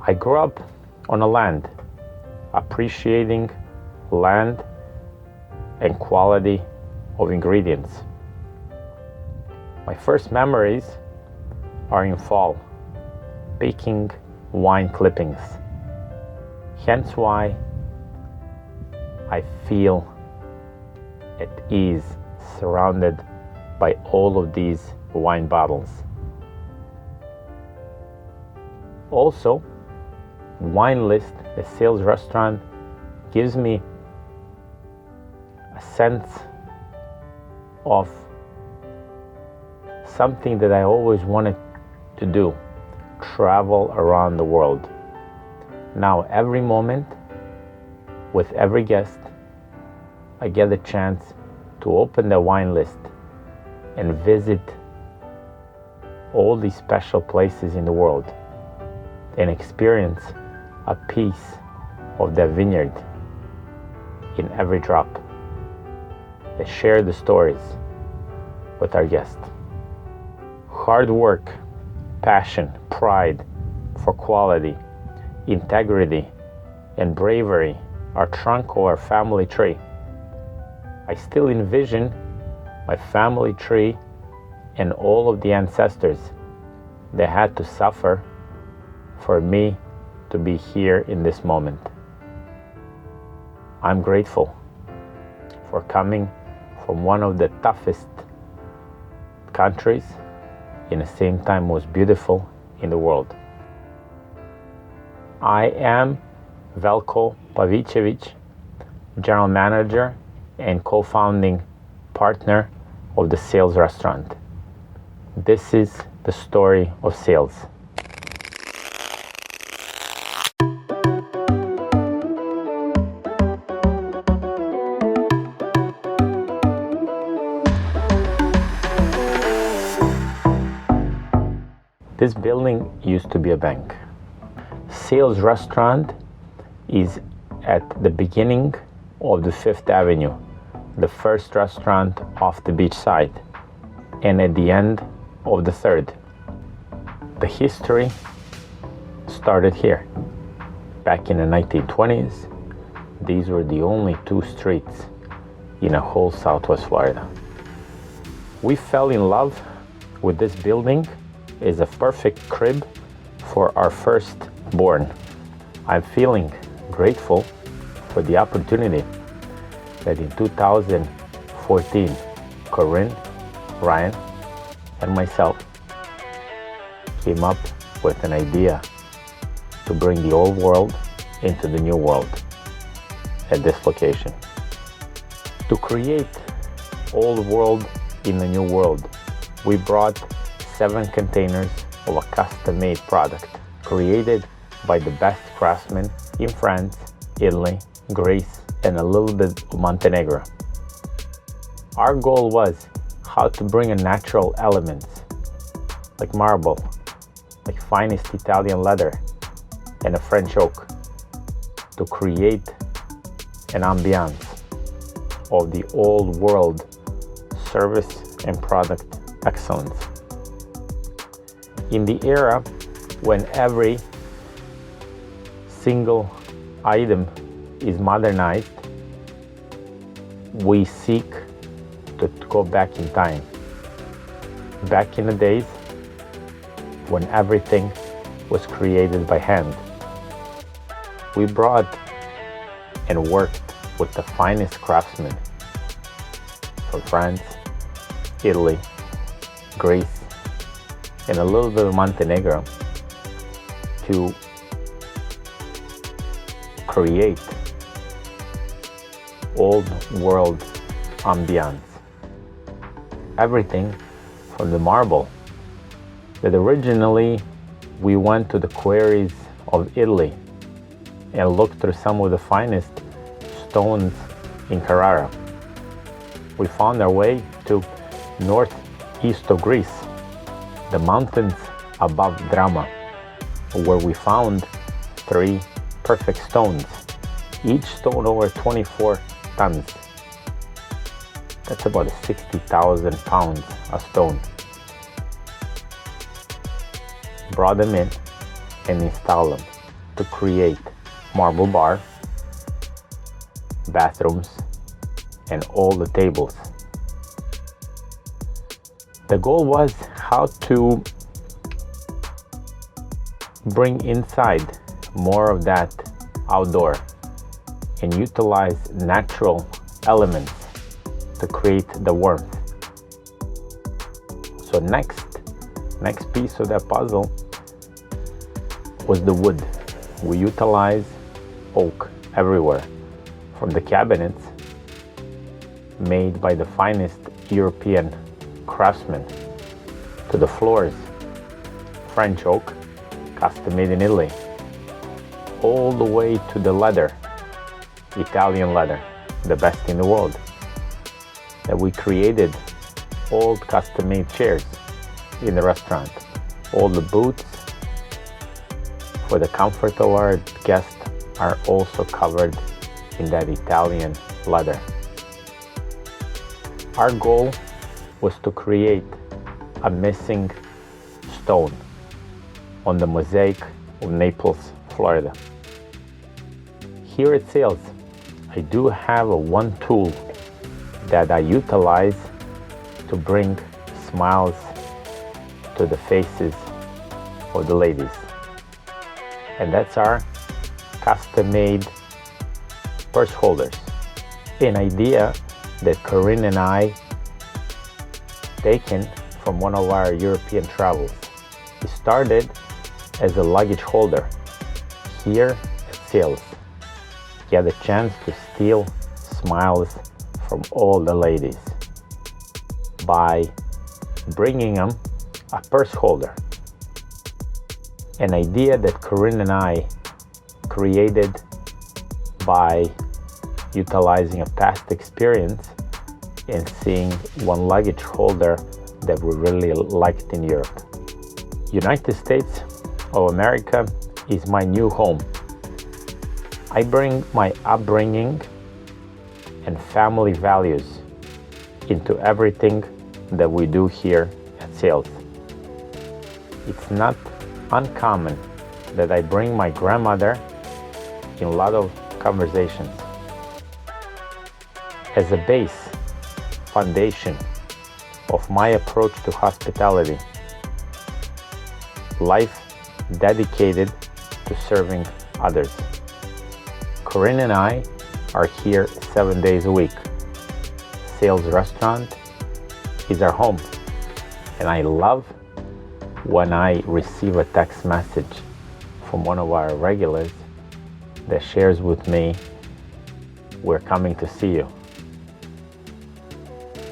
I grew up on a land, appreciating land and quality of ingredients. My first memories are in fall, picking wine clippings. Hence why I feel at ease surrounded by all of these wine bottles. Also, wine list, a sales restaurant, gives me a sense of something that I always wanted to do, travel around the world. Now, every moment, with every guest, I get a chance to open the wine list and visit all these special places in the world and experience a piece of the vineyard in every drop and share the stories with our guests. Hard work, passion, pride for quality, integrity, and bravery are trunk of our family tree. I still envision my family tree and all of the ancestors that had to suffer for me to be here in this moment. I'm grateful for coming from one of the toughest countries, in the same time most beautiful in the world. I am Veljko Pavicevic, General Manager and co-founding partner of the Sales Restaurant. This is the story of sales. This building used to be a bank. Sales Restaurant is at the beginning of the 5th Avenue, the first restaurant off the beach side, and at the end of the 3rd. The history started here. Back in the 1920s, these were the only 2 streets in a whole Southwest Florida. We fell in love with this building as a perfect crib for our firstborn. I'm feeling grateful for the opportunity that in 2014, Corinne, Ryan, and myself came up with an idea to bring the old world into the new world at this location. To create old world in the new world, we brought 7 containers of a custom-made product created by the best craftsmen in France, Italy, Greece, and a little bit of Montenegro. Our goal was how to bring in natural elements like marble, like finest Italian leather, and a French oak to create an ambiance of the old world service and product excellence. In the era when every single item is modernized, we seek to go back in time. Back in the days when everything was created by hand. We brought and worked with the finest craftsmen from France, Italy, Greece, and a little bit of Montenegro to create old world ambiance. Everything from the marble that originally we went to the quarries of Italy and looked through some of the finest stones in Carrara. We found our way to northeast of Greece, the mountains above Drama, where we found 3 perfect stones, each stone over 24 tons. That's about 60,000 pounds a stone. Brought them in and installed them to create marble bar, bathrooms, and all the tables. The goal was how to bring inside more of that outdoor and utilize natural elements to create the warmth. So next piece of that puzzle was the wood. We utilize oak everywhere, from the cabinets made by the finest European craftsmen to the floors, French oak, custom made in Italy, all the way to the leather, Italian leather, the best in the world. That we created old custom made chairs in the restaurant, all the booths for the comfort of our guests are also covered in that Italian leather. Our goal was to create a missing stone on the mosaic of Naples, Florida. Here at Sales, I do have one tool that I utilize to bring smiles to the faces of the ladies. And that's our custom-made purse holders. An idea that Corinne and I taken from one of our European travels. It started as a luggage holder. Here at Sales, you had a chance to steal smiles from all the ladies by bringing them a purse holder. An idea that Corinne and I created by utilizing a past experience and seeing one luggage holder that we really liked in Europe. United States of America is my new home. I bring my upbringing and family values into everything that we do here at Sales. It's not uncommon that I bring my grandmother in a lot of conversations as a base foundation of my approach to hospitality. Life dedicated to serving others. Corinne and I are here 7 days a week. Sales Restaurant is our home, and I love when I receive a text message from one of our regulars that shares with me, "We're coming to see you,"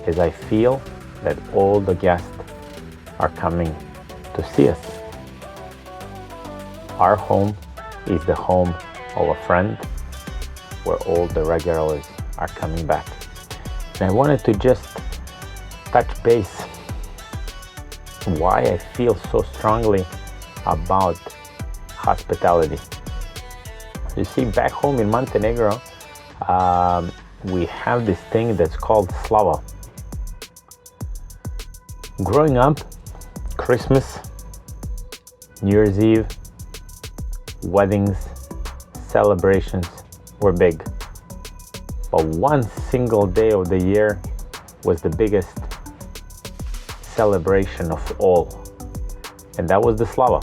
as I feel that all the guests are coming to see us. Our home is the home of a friend where all the regulars are coming back. And I wanted to just touch base why I feel so strongly about hospitality. You see, back home in Montenegro, we have this thing that's called slava. Growing up, Christmas, New Year's Eve, weddings, celebrations were big. But one single day of the year was the biggest celebration of all, and that was the slava.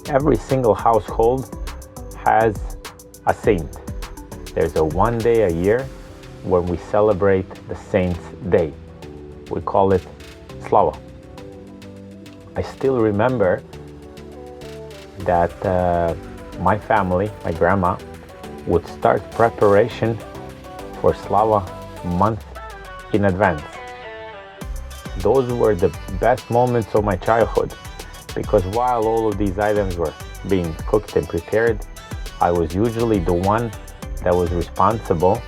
Every single household has a saint. There's a one day a year when we celebrate the saint's day. We call it slava. I still remember that my family, my grandma, would start preparation for slava month in advance. Those were the best moments of my childhood, because while all of these items were being cooked and prepared, I was usually the one that was responsible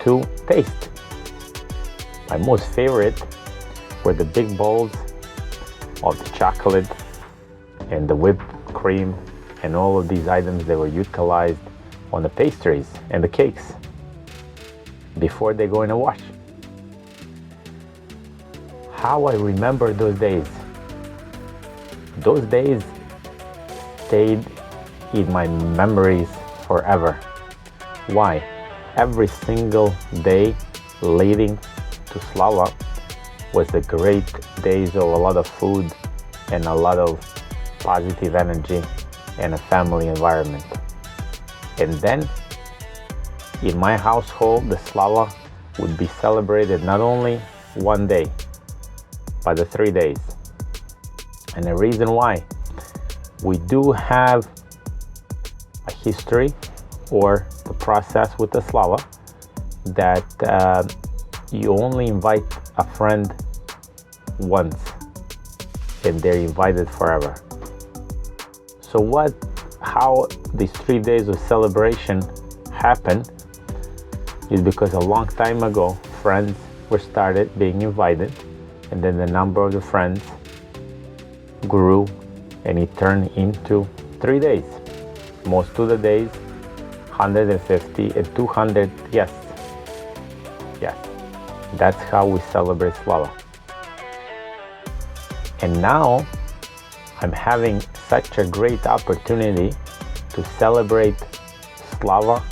to taste. My most favorite were the big bowls of the chocolate and the whipped cream and all of these items that were utilized on the pastries and the cakes before they go in a wash. How I remember those days. Those days stayed in my memories forever. Why? Every single day leading to Slava was the great days of a lot of food and a lot of positive energy and a family environment. And then in my household, the Slava would be celebrated not only one day, but the 3 days. And the reason why, we do have a history or the process with the Slava that you only invite a friend once and they're invited forever. So how these 3 days of celebration happen is because a long time ago friends were started being invited, and then the number of the friends grew and it turned into 3 days. Most of the days 150 and 200 guests. Yes, that's how we celebrate Slava. And now I'm having such a great opportunity to celebrate Slava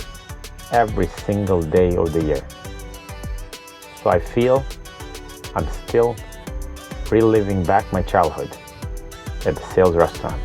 every single day of the year. So I feel I'm still reliving back my childhood at the Sales restaurant.